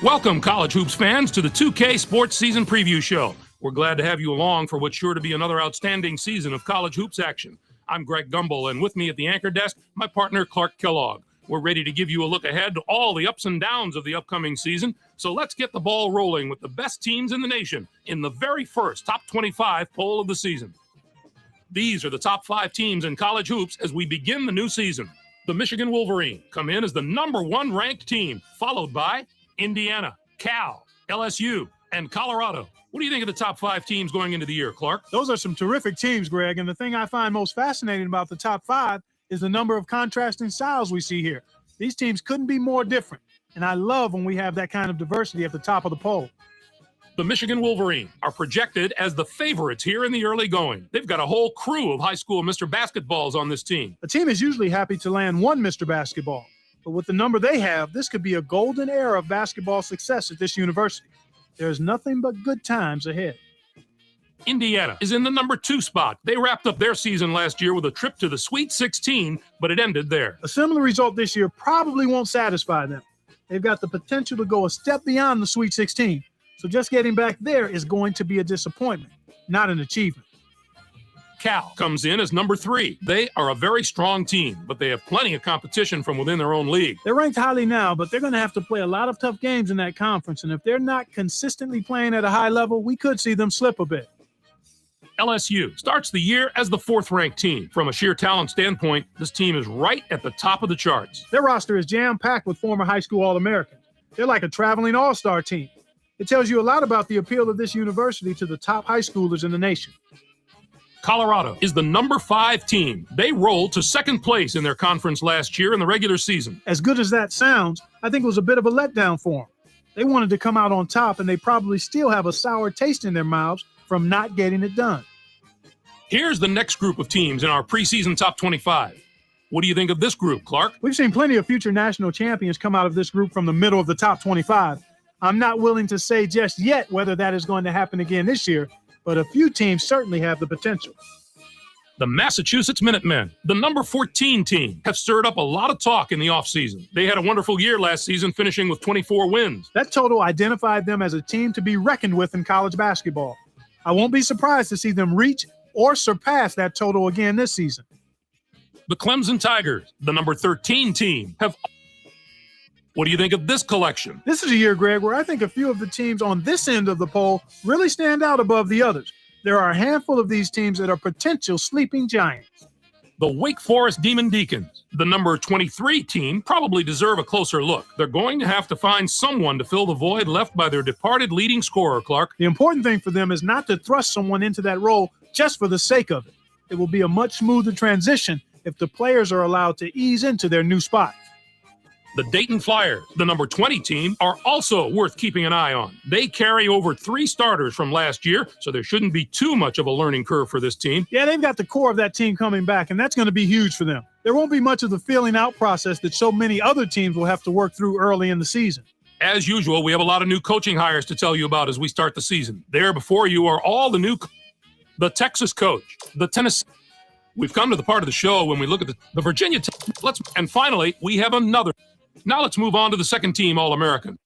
Welcome, College Hoops fans, to the 2K Sports Season Preview Show. We're glad to have you along for what's sure to be another outstanding season of college hoops action. I'm Greg Gumbel, and with me at the anchor desk, my partner, Clark Kellogg. We're ready to give you a look ahead to all the ups and downs of the upcoming season, so let's get the ball rolling with the best teams in the nation in the very first Top 25 poll of the season. These are the top 5 teams in college hoops as we begin the new season. The Michigan Wolverine come in as the number 1 ranked team, followed by Indiana, Cal, LSU, and Colorado. What do you think of the top 5 teams going into the year, Clark? Those are some terrific teams, Greg, and the thing I find most fascinating about the top 5 is the number of contrasting styles we see here. These teams couldn't be more different, and I love when we have that kind of diversity at the top of the poll. The Michigan Wolverine are projected as the favorites here in the early going. They've got a whole crew of high school Mr. Basketballs on this team. A team is usually happy to land one Mr. Basketball, but with the number they have, this could be a golden era of basketball success at this university. There's nothing but good times ahead. Indiana is in the number 2 spot. They wrapped up their season last year with a trip to the Sweet 16, but it ended there. A similar result this year probably won't satisfy them. They've got the potential to go a step beyond the Sweet 16, so just getting back there is going to be a disappointment, not an achievement. Cal comes in as number 3. They are a very strong team, but they have plenty of competition from within their own league. They're ranked highly now, but they're going to have to play a lot of tough games in that conference, and if they're not consistently playing at a high level, we could see them slip a bit. LSU starts the year as the 4th-ranked team. From a sheer talent standpoint, this team is right at the top of the charts. Their roster is jam-packed with former high school All-Americans. They're like a traveling all-star team. It tells you a lot about the appeal of this university to the top high schoolers in the nation. Colorado is the number 5 team. They rolled to 2nd place in their conference last year in the regular season. As good as that sounds, I think it was a bit of a letdown for them. They wanted to come out on top, and they probably still have a sour taste in their mouths from not getting it done. Here's the next group of teams in our preseason top 25. What do you think of this group, Clark? We've seen plenty of future national champions come out of this group from the middle of the top 25. I'm not willing to say just yet whether that is going to happen again this year, but a few teams certainly have the potential. The Massachusetts Minutemen, the number 14 team, have stirred up a lot of talk in the offseason. They had a wonderful year last season, finishing with 24 wins. That total identified them as a team to be reckoned with in college basketball. I won't be surprised to see them reach or surpass that total again this season. The Clemson Tigers, the number 13 team, have... What do you think of this collection? This is a year, Greg, where I think a few of the teams on this end of the poll really stand out above the others. There are a handful of these teams that are potential sleeping giants. The Wake Forest Demon Deacons, the number 23 team, probably deserve a closer look. They're going to have to find someone to fill the void left by their departed leading scorer, Clark. The important thing for them is not to thrust someone into that role just for the sake of it. It will be a much smoother transition if the players are allowed to ease into their new spot. The Dayton Flyers, the number 20 team, are also worth keeping an eye on. They carry over 3 starters from last year, so there shouldn't be too much of a learning curve for this team. Yeah, they've got the core of that team coming back, and that's going to be huge for them. There won't be much of the feeling out process that so many other teams will have to work through early in the season. As usual, we have a lot of new coaching hires to tell you about as we start the season. There before you are all the new the Texas coach, the Tennessee. We've come to the part of the show when we look at the Virginia. And finally, we have another. Now let's move on to the second team All-American.